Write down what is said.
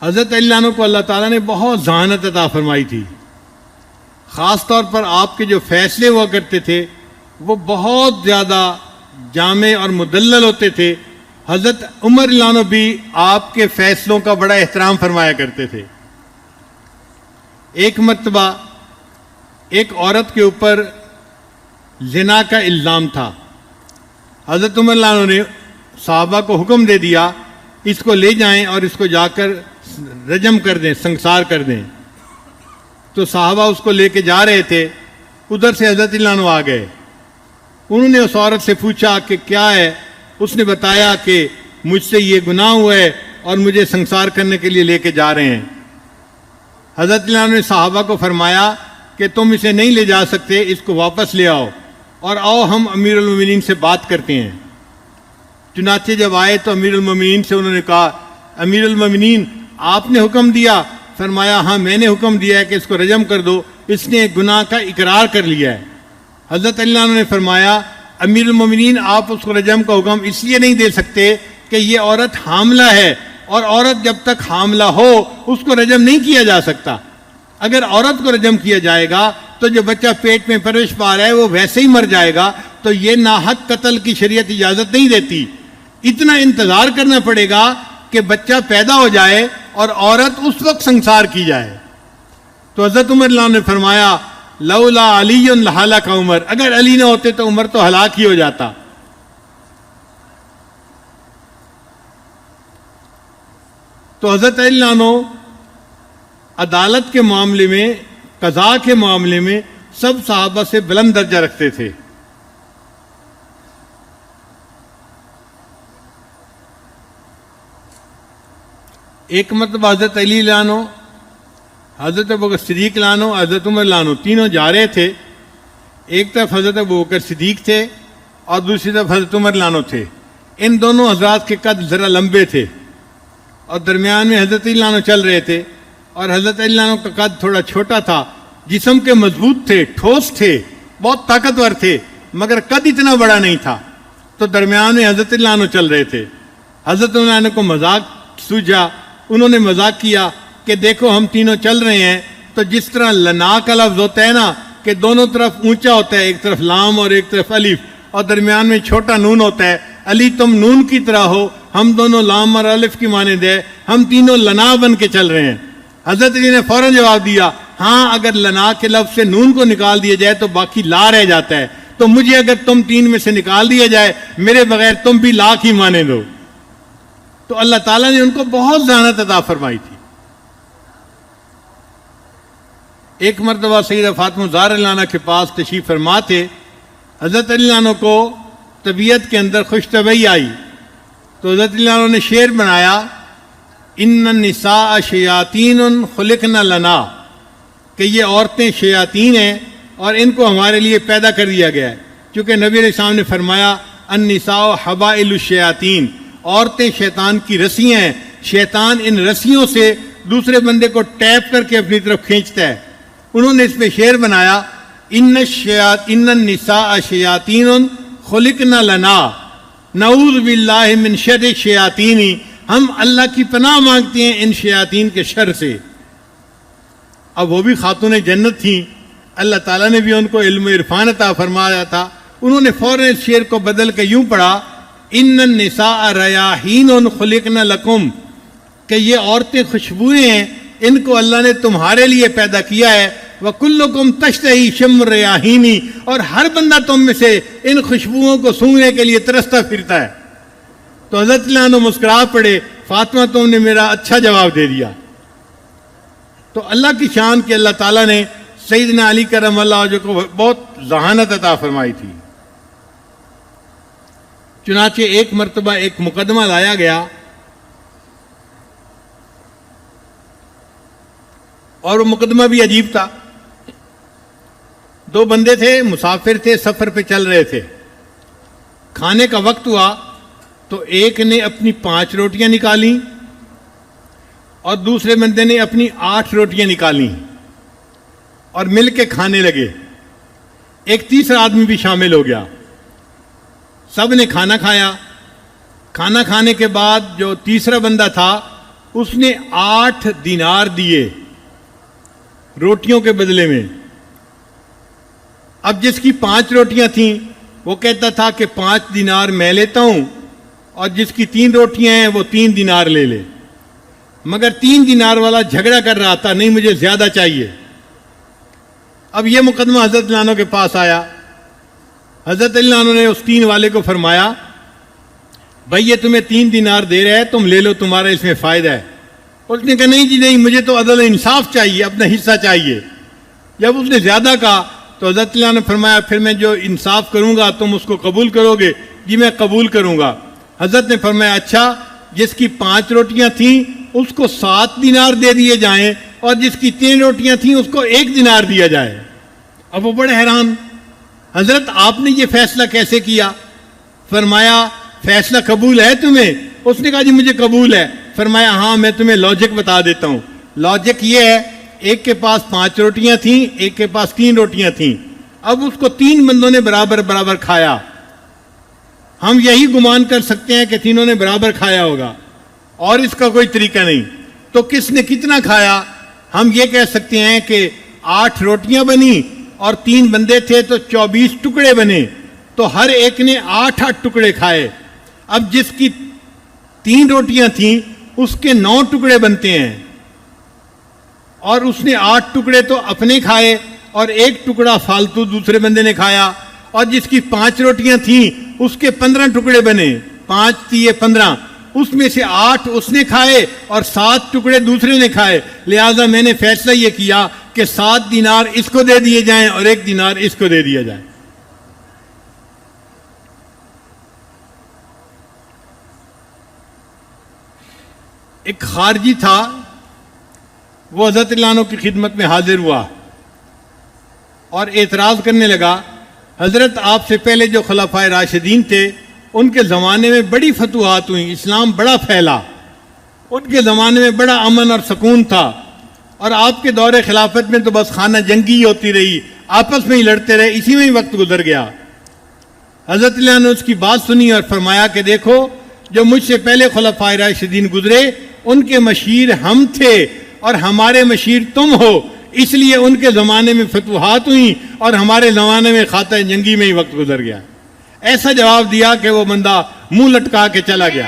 حضرت علی عنہ کو اللہ تعالیٰ نے بہت ذہانت عطا فرمائی تھی. خاص طور پر آپ کے جو فیصلے ہوا کرتے تھے وہ بہت زیادہ جامع اور مدلل ہوتے تھے. حضرت عمر رضی اللہ عنہ بھی آپ کے فیصلوں کا بڑا احترام فرمایا کرتے تھے. ایک مرتبہ ایک عورت کے اوپر زنا کا الزام تھا. حضرت عمر رضی اللہ عنہ نے صحابہ کو حکم دے دیا اس کو لے جائیں اور اس کو جا کر رجم کر دیں، سنسار کر دیں. تو صحابہ اس کو لے کے جا رہے تھے، ادھر سے حضرت علی عنہ آ گئے. انہوں نے اس عورت سے پوچھا کہ کیا ہے؟ اس نے بتایا کہ مجھ سے یہ گناہ ہوا ہے اور مجھے سنسار کرنے کے لیے لے کے جا رہے ہیں. حضرت علی عنہ نے صحابہ کو فرمایا کہ تم اسے نہیں لے جا سکتے، اس کو واپس لے آؤ اور آؤ ہم امیر المومنین سے بات کرتے ہیں. چنانچہ جب آئے تو امیر المومنین سے انہوں نے کہا امیر المومنین آپ نے حکم دیا؟ فرمایا ہاں میں نے حکم دیا ہے کہ اس کو رجم کر دو، اس نے گناہ کا اقرار کر لیا ہے. حضرت علی عنہ نے فرمایا امیر المومنین آپ اس کو رجم کا حکم اس لیے نہیں دے سکتے کہ یہ عورت حاملہ ہے اور عورت جب تک حاملہ ہو اس کو رجم نہیں کیا جا سکتا. اگر عورت کو رجم کیا جائے گا تو جو بچہ پیٹ میں پرورش پا رہا ہے وہ ویسے ہی مر جائے گا. تو یہ ناحق قتل کی شریعت اجازت نہیں دیتی. اتنا انتظار کرنا پڑے گا کہ بچہ پیدا ہو جائے اور عورت اس وقت سنسار کی جائے. تو حضرت عمر رضی اللہ عنہ نے فرمایا لولا علی لہلک عمر، اگر علی نہ ہوتے تو عمر تو ہلاک ہی ہو جاتا. تو حضرت علی عنہ عدالت کے معاملے میں، قضاء کے معاملے میں سب صحابہ سے بلند درجہ رکھتے تھے. ایک مرتبہ حضرت علی رضی اللہ عنہ، حضرت ابوبکر صدیق رضی اللہ عنہ، حضرت عمر رضی اللہ عنہ تینوں جا رہے تھے. ایک طرف حضرت ابوبکر صدیق تھے اور دوسری طرف حضرت عمر رضی اللہ عنہ تھے. ان دونوں حضرات کے قد ذرا لمبے تھے اور درمیان میں حضرت علی رضی اللہ عنہ چل رہے تھے اور حضرت علی رضی اللہ عنہ کا قد تھوڑا چھوٹا تھا. جسم کے مضبوط تھے، ٹھوس تھے، بہت طاقتور تھے، مگر قد اتنا بڑا نہیں تھا. تو درمیان میں حضرت علی رضی اللہ عنہ چل رہے تھے. حضرت علی عنہ کو مذاق سوجا، انہوں نے مذاق کیا کہ دیکھو ہم تینوں چل رہے ہیں تو جس طرح لنا کا لفظ ہوتا ہے نا کہ دونوں طرف اونچا ہوتا ہے، ایک طرف لام اور ایک طرف الف اور درمیان میں چھوٹا نون ہوتا ہے. علی تم نون کی طرح ہو، ہم دونوں لام اور الف کی مانند ہے، ہم تینوں لنا بن کے چل رہے ہیں. حضرت علی نے فوراً جواب دیا ہاں اگر لنا کے لفظ سے نون کو نکال دیا جائے تو باقی لا رہ جاتا ہے، تو مجھے اگر تم تین میں سے نکال دیا جائے میرے بغیر تم بھی لا کی مانند ہو. تو اللہ تعالیٰ نے ان کو بہت ذہانت عطا فرمائی تھی. ایک مرتبہ سیدہ فاطمہ زہرا رضی اللہ عنہا کے پاس تشریف فرما تھے. حضرت علی عنہ کو طبیعت کے اندر خوش طبعی آئی تو حضرت علی عنہ نے شعر بنایا ان النساء شیاطین خلقن لنا، کہ یہ عورتیں شیاطین ہیں اور ان کو ہمارے لیے پیدا کر دیا گیا ہے. چونکہ نبی علیہ السلام نے فرمایا النساء حبائل الشیاطین، عورتیں شیطان کی رسیاں ہیں، شیطان ان رسیوں سے دوسرے بندے کو ٹیپ کر کے اپنی طرف کھینچتا ہے. انہوں نے اس پہ شعر بنایا ان النساء شیاطین خلقن لنا نعوذ باللہ من شر الشیاطین، ہم اللہ کی پناہ مانگتے ہیں ان شیاطین کے شر سے. اب وہ بھی خاتون جنت تھیں، اللہ تعالیٰ نے بھی ان کو علم و عرفان عطا فرمایا تھا. انہوں نے فوراً اس شعر کو بدل کے یوں پڑھا ان النساء ریاحین خلقن لکم، کہ یہ عورتیں خوشبوئیں ہیں، ان کو اللہ نے تمہارے لیے پیدا کیا ہے. وَكُلُّكُمْ تَشْتَهِي شَمُّ الرَّيَاحِينِ، اور ہر بندہ تم میں سے ان خوشبوؤں کو سونگنے کے لیے ترستا پھرتا ہے. تو حضرت علی عنہ مسکرا پڑے فاطمہ تم نے میرا اچھا جواب دے دیا. تو اللہ کی شان کہ اللہ تعالیٰ نے سیدنا علی کرم اللہ وجہہ کو بہت ذہانت عطا فرمائی تھی. چنانچہ ایک مرتبہ ایک مقدمہ لایا گیا اور وہ مقدمہ بھی عجیب تھا. دو بندے تھے، مسافر تھے، سفر پہ چل رہے تھے. کھانے کا وقت ہوا تو ایک نے اپنی 5 روٹیاں نکالیں اور دوسرے بندے نے اپنی 8 روٹیاں نکالیں اور مل کے کھانے لگے. ایک تیسرا آدمی بھی شامل ہو گیا. سب نے کھانا کھایا. کھانا کھانے کے بعد جو تیسرا بندہ تھا اس نے 8 دینار دیے روٹیوں کے بدلے میں. اب جس کی 5 روٹیاں تھیں وہ کہتا تھا کہ 5 دینار میں لیتا ہوں اور جس کی 3 روٹیاں ہیں وہ 3 دینار لے لے. مگر 3 دینار والا جھگڑا کر رہا تھا, نہیں مجھے زیادہ چاہیے. اب یہ مقدمہ حضرت علی عنہ کے پاس آیا. حضرت علی عنہ نے اس 3 والے کو فرمایا بھائی یہ تمہیں 3 دینار دے رہا ہے, تم لے لو, تمہارا اس میں فائدہ ہے. اس نے کہا نہیں جی نہیں, مجھے تو عدل انصاف چاہیے, اپنا حصہ چاہیے. جب اس نے زیادہ کہا تو حضرت علی عنہ نے فرمایا پھر میں جو انصاف کروں گا تم اس کو قبول کرو گے؟ جی میں قبول کروں گا. حضرت نے فرمایا اچھا, جس کی 5 روٹیاں تھیں اس کو 7 دینار دے دیے جائیں اور جس کی 3 روٹیاں تھیں اس کو 1 دینار دیا جائے. اب وہ بڑے حیران, حضرت آپ نے یہ فیصلہ کیسے کیا؟ فرمایا فیصلہ قبول ہے تمہیں؟ اس نے کہا جی مجھے قبول ہے. فرمایا ہاں میں تمہیں لاجک بتا دیتا ہوں. لاجک یہ ہے, ایک کے پاس 5 روٹیاں تھیں, ایک کے پاس 3 روٹیاں تھیں. اب اس کو 3 بندوں نے برابر برابر کھایا. ہم یہی گمان کر سکتے ہیں کہ تینوں نے برابر کھایا ہوگا اور اس کا کوئی طریقہ نہیں. تو کس نے کتنا کھایا؟ ہم یہ کہہ سکتے ہیں کہ 8 روٹیاں بنی اور 3 بندے تھے تو 24 ٹکڑے بنے, تو ہر ایک نے 8 ٹکڑے کھائے. اب جس کی 3 روٹیاں تھیں اس کے 9 ٹکڑے بنتے ہیں اور اس نے 8 ٹکڑے تو اپنے کھائے اور 1 ٹکڑا فالتو دوسرے بندے نے کھایا. اور جس کی 5 روٹیاں تھیں اس کے 15 ٹکڑے بنے, 5 تیے 15, اس میں سے 8 اس نے کھائے اور 7 ٹکڑے دوسرے نے کھائے. لہذا میں نے فیصلہ یہ کیا کہ 7 دینار اس کو دے دیے جائیں اور 1 دینار اس کو دے دیا جائے. ایک خارجی تھا, وہ حضرت علی عنہ کی خدمت میں حاضر ہوا اور اعتراض کرنے لگا حضرت آپ سے پہلے جو خلفائے راشدین تھے ان کے زمانے میں بڑی فتوحات ہوئیں, اسلام بڑا پھیلا, ان کے زمانے میں بڑا امن اور سکون تھا, اور آپ کے دور خلافت میں تو بس خانہ جنگی ہی ہوتی رہی, آپس میں ہی لڑتے رہے, اسی میں ہی وقت گزر گیا. حضرت علی عنہ نے اس کی بات سنی اور فرمایا کہ دیکھو جو مجھ سے پہلے خلفائے راشدین گزرے ان کے مشیر ہم تھے اور ہمارے مشیر تم ہو, اس لیے ان کے زمانے میں فتوحات ہوئیں اور ہمارے زمانے میں خانہ جنگی میں ہی وقت گزر گیا. ایسا جواب دیا کہ وہ بندہ منہ لٹکا کے چلا گیا.